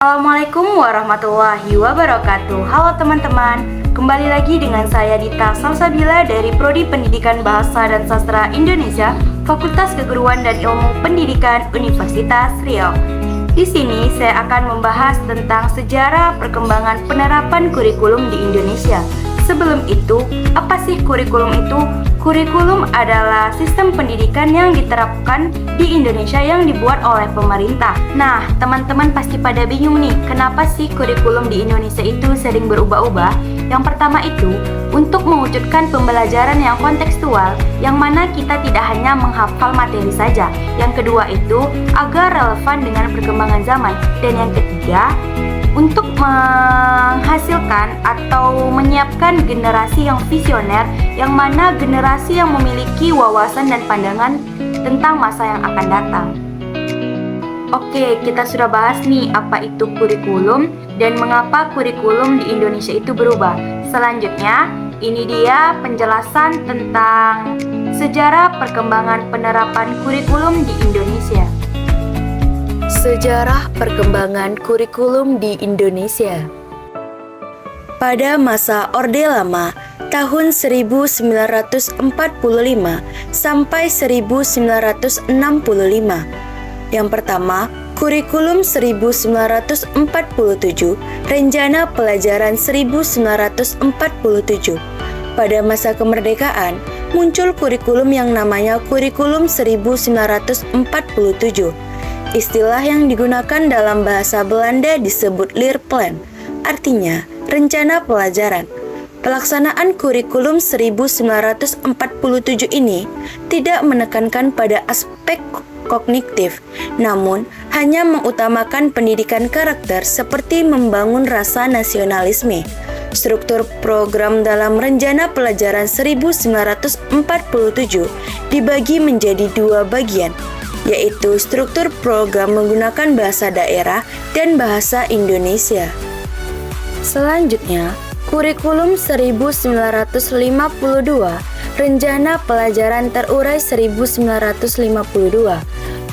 Assalamualaikum warahmatullahi wabarakatuh. Halo teman-teman, kembali lagi dengan saya Dita Salsabila dari Prodi Pendidikan Bahasa dan Sastra Indonesia, Fakultas Keguruan dan Ilmu Pendidikan Universitas Riau. Di sini saya akan membahas tentang sejarah perkembangan penerapan kurikulum di Indonesia. Sebelum itu, apa sih kurikulum itu? Kurikulum adalah sistem pendidikan yang diterapkan di Indonesia yang dibuat oleh pemerintah. Nah, teman-teman pasti pada bingung nih, kenapa sih kurikulum di Indonesia itu sering berubah-ubah? Yang pertama itu, untuk mewujudkan pembelajaran yang kontekstual, yang mana kita tidak hanya menghafal materi saja. Yang kedua itu, agar relevan dengan perkembangan zaman. Dan yang ketiga, untuk menghasilkan atau menyiapkan generasi yang visioner, yang mana generasi yang memiliki wawasan dan pandangan tentang masa yang akan datang. Oke, kita sudah bahas nih apa itu kurikulum dan mengapa kurikulum di Indonesia itu berubah. Selanjutnya, ini dia penjelasan tentang sejarah perkembangan penerapan kurikulum di Indonesia. Sejarah perkembangan kurikulum di Indonesia. Pada masa Orde Lama, tahun 1945 sampai 1965. Yang pertama, kurikulum 1947, rencana pelajaran 1947. Pada masa kemerdekaan, muncul kurikulum yang namanya kurikulum 1947. Istilah yang digunakan dalam bahasa Belanda disebut leerplan, artinya rencana pelajaran. Pelaksanaan kurikulum 1947 ini tidak menekankan pada aspek kognitif, namun hanya mengutamakan pendidikan karakter seperti membangun rasa nasionalisme. Struktur program dalam rencana pelajaran 1947 dibagi menjadi dua bagian, yaitu struktur program menggunakan bahasa daerah dan bahasa Indonesia. Selanjutnya, kurikulum 1952, rencana pelajaran terurai 1952.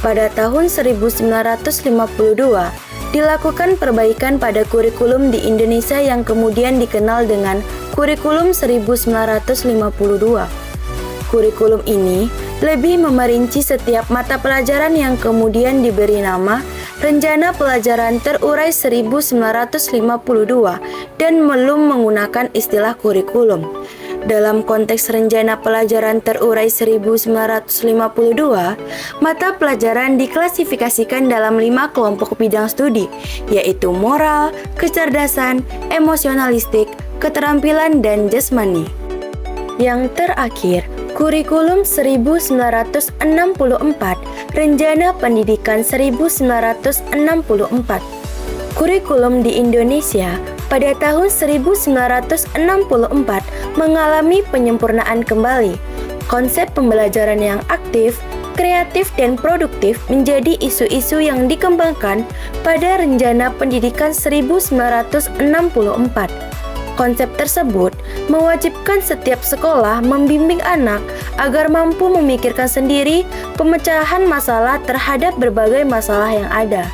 Pada tahun 1952, dilakukan perbaikan pada kurikulum di Indonesia yang kemudian dikenal dengan kurikulum 1952. Kurikulum ini lebih memerinci setiap mata pelajaran yang kemudian diberi nama Rencana Pelajaran Terurai 1952 dan belum menggunakan istilah kurikulum. Dalam konteks Rencana Pelajaran Terurai 1952, mata pelajaran diklasifikasikan dalam 5 kelompok bidang studi, yaitu moral, kecerdasan, emosionalistik, keterampilan, dan jasmani. Yang terakhir, kurikulum 1964, rencana pendidikan 1964. Kurikulum di Indonesia pada tahun 1964 mengalami penyempurnaan kembali. Konsep pembelajaran yang aktif, kreatif, dan produktif menjadi isu-isu yang dikembangkan pada rencana pendidikan 1964. Konsep tersebut mewajibkan setiap sekolah membimbing anak agar mampu memikirkan sendiri pemecahan masalah terhadap berbagai masalah yang ada.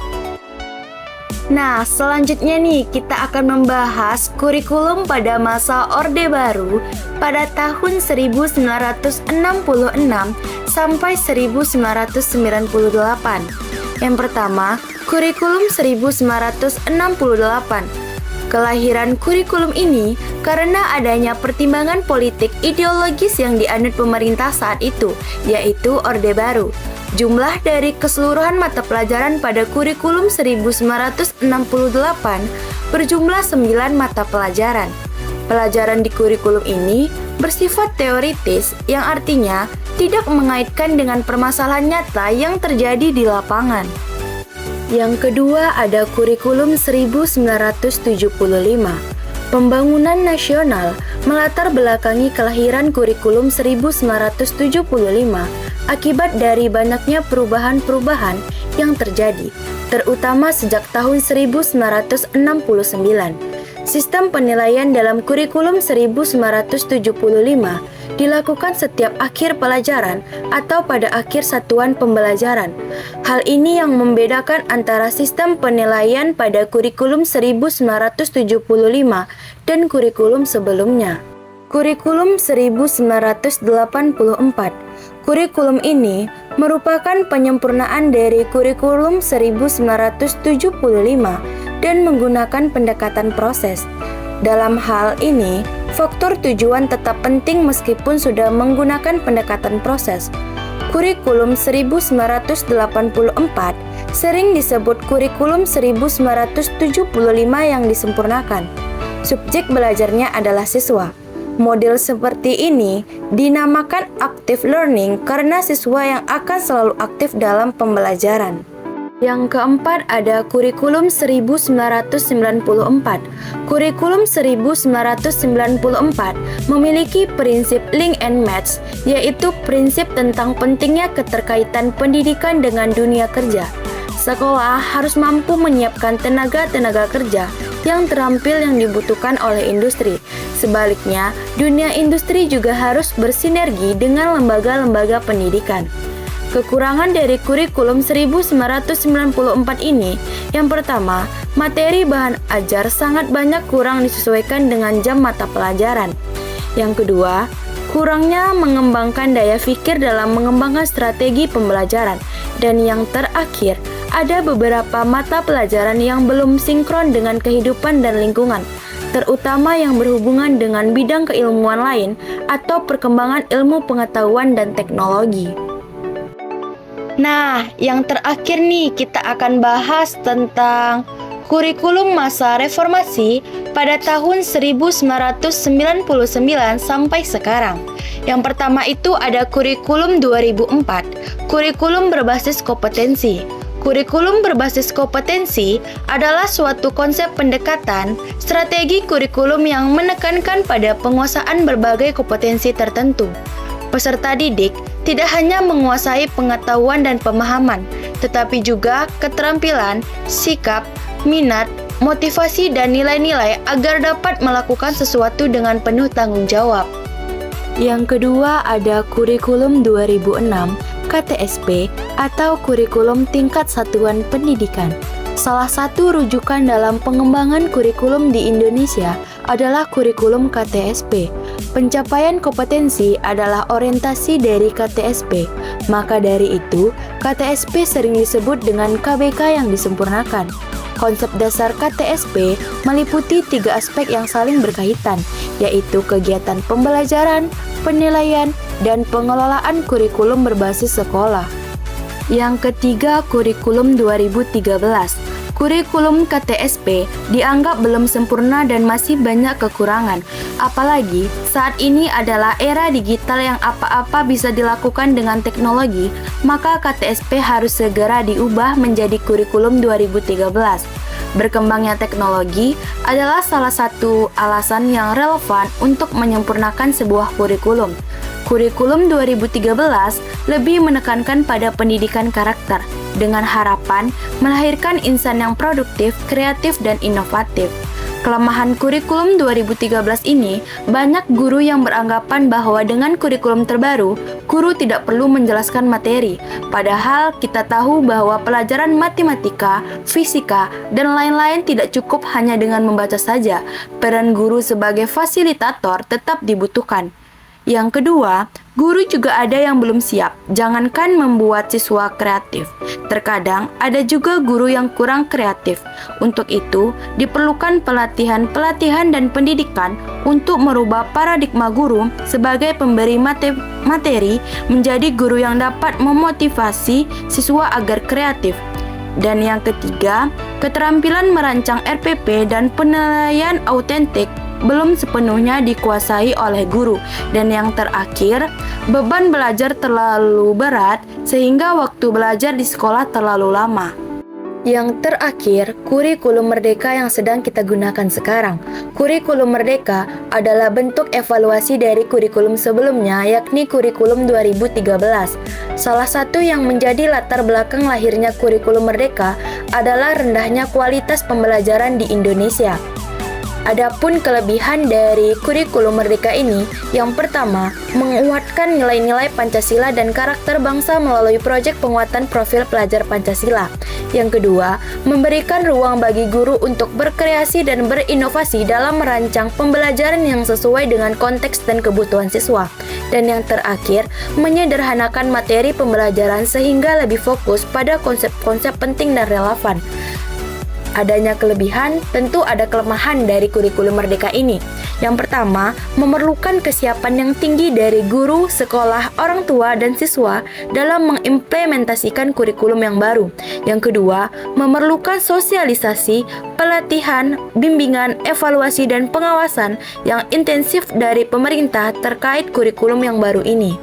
Nah, selanjutnya nih kita akan membahas kurikulum pada masa Orde Baru pada tahun 1966 sampai 1998. Yang pertama, kurikulum 1968. Kelahiran kurikulum ini karena adanya pertimbangan politik ideologis yang dianut pemerintah saat itu, yaitu Orde Baru. Jumlah dari keseluruhan mata pelajaran pada kurikulum 1968 berjumlah 9 mata pelajaran. Pelajaran di kurikulum ini bersifat teoritis, yang artinya tidak mengaitkan dengan permasalahan nyata yang terjadi di lapangan. Yang kedua ada kurikulum 1975. Pembangunan nasional melatar belakangi kelahiran kurikulum 1975 akibat dari banyaknya perubahan-perubahan yang terjadi, terutama sejak tahun 1969. Sistem penilaian dalam kurikulum 1975 dilakukan setiap akhir pelajaran atau pada akhir satuan pembelajaran. Hal ini yang membedakan antara sistem penilaian pada kurikulum 1975 dan kurikulum sebelumnya. Kurikulum 1984. Kurikulum ini merupakan penyempurnaan dari kurikulum 1975 dan menggunakan pendekatan proses. Dalam hal ini, faktor tujuan tetap penting meskipun sudah menggunakan pendekatan proses. Kurikulum 1984 sering disebut kurikulum 1975 yang disempurnakan. Subjek belajarnya adalah siswa. Model seperti ini dinamakan active learning karena siswa yang akan selalu aktif dalam pembelajaran. Yang keempat ada kurikulum 1994. Kurikulum 1994 memiliki prinsip link and match, yaitu prinsip tentang pentingnya keterkaitan pendidikan dengan dunia kerja. Sekolah harus mampu menyiapkan tenaga-tenaga kerja yang terampil yang dibutuhkan oleh industri. Sebaliknya, dunia industri juga harus bersinergi dengan lembaga-lembaga pendidikan. Kekurangan dari kurikulum 1994 ini, yang pertama, materi bahan ajar sangat banyak kurang disesuaikan dengan jam mata pelajaran. Yang kedua, kurangnya mengembangkan daya pikir dalam mengembangkan strategi pembelajaran. Dan yang terakhir, ada beberapa mata pelajaran yang belum sinkron dengan kehidupan dan lingkungan, terutama yang berhubungan dengan bidang keilmuan lain atau perkembangan ilmu pengetahuan dan teknologi. Nah, yang terakhir nih kita akan bahas tentang kurikulum masa reformasi pada tahun 1999 sampai sekarang. Yang pertama itu ada kurikulum 2004, kurikulum berbasis kompetensi. Kurikulum berbasis kompetensi adalah suatu konsep pendekatan strategi kurikulum yang menekankan pada penguasaan berbagai kompetensi tertentu. Peserta didik tidak hanya menguasai pengetahuan dan pemahaman, tetapi juga keterampilan, sikap, minat, motivasi, dan nilai-nilai agar dapat melakukan sesuatu dengan penuh tanggung jawab. Yang kedua ada kurikulum 2006, KTSP atau kurikulum tingkat satuan pendidikan. Salah satu rujukan dalam pengembangan kurikulum di Indonesia adalah kurikulum KTSP. Pencapaian kompetensi adalah orientasi dari KTSP. Maka dari itu, KTSP sering disebut dengan KBK yang disempurnakan. Konsep dasar KTSP meliputi 3 aspek yang saling berkaitan, yaitu kegiatan pembelajaran, penilaian, dan pengelolaan kurikulum berbasis sekolah. Yang ketiga, kurikulum 2013. Kurikulum KTSP dianggap belum sempurna dan masih banyak kekurangan. Apalagi saat ini adalah era digital yang apa-apa bisa dilakukan dengan teknologi, maka KTSP harus segera diubah menjadi kurikulum 2013. Berkembangnya teknologi adalah salah satu alasan yang relevan untuk menyempurnakan sebuah kurikulum. Kurikulum 2013 lebih menekankan pada pendidikan karakter dengan harapan melahirkan insan yang produktif, kreatif, dan inovatif. Kelemahan kurikulum 2013 ini, banyak guru yang beranggapan bahwa dengan kurikulum terbaru, guru tidak perlu menjelaskan materi. Padahal kita tahu bahwa pelajaran matematika, fisika, dan lain-lain tidak cukup hanya dengan membaca saja. Peran guru sebagai fasilitator tetap dibutuhkan. Yang kedua, guru juga ada yang belum siap, jangankan membuat siswa kreatif. Terkadang ada juga guru yang kurang kreatif. Untuk itu, diperlukan pelatihan dan pendidikan untuk merubah paradigma guru sebagai pemberi materi menjadi guru yang dapat memotivasi siswa agar kreatif. Dan yang ketiga, keterampilan merancang RPP dan penilaian autentik belum sepenuhnya dikuasai oleh guru. Dan yang terakhir, beban belajar terlalu berat sehingga waktu belajar di sekolah terlalu lama. Yang terakhir, kurikulum merdeka yang sedang kita gunakan sekarang. Kurikulum merdeka adalah bentuk evaluasi dari kurikulum sebelumnya, yakni kurikulum 2013. Salah satu yang menjadi latar belakang lahirnya kurikulum merdeka adalah rendahnya kualitas pembelajaran di Indonesia. Adapun kelebihan dari kurikulum Merdeka ini, yang pertama, menguatkan nilai-nilai Pancasila dan karakter bangsa melalui proyek penguatan profil pelajar Pancasila. Yang kedua, memberikan ruang bagi guru untuk berkreasi dan berinovasi dalam merancang pembelajaran yang sesuai dengan konteks dan kebutuhan siswa. Dan yang terakhir, menyederhanakan materi pembelajaran sehingga lebih fokus pada konsep-konsep penting dan relevan. Adanya kelebihan, tentu ada kelemahan dari kurikulum Merdeka ini. Yang pertama, memerlukan kesiapan yang tinggi dari guru, sekolah, orang tua, dan siswa dalam mengimplementasikan kurikulum yang baru. Yang kedua, memerlukan sosialisasi, pelatihan, bimbingan, evaluasi, dan pengawasan yang intensif dari pemerintah terkait kurikulum yang baru ini.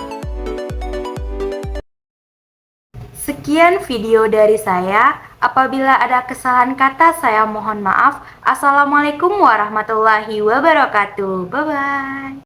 Sekian video dari saya. Apabila ada kesalahan kata, saya mohon maaf. Assalamualaikum warahmatullahi wabarakatuh. Bye-bye.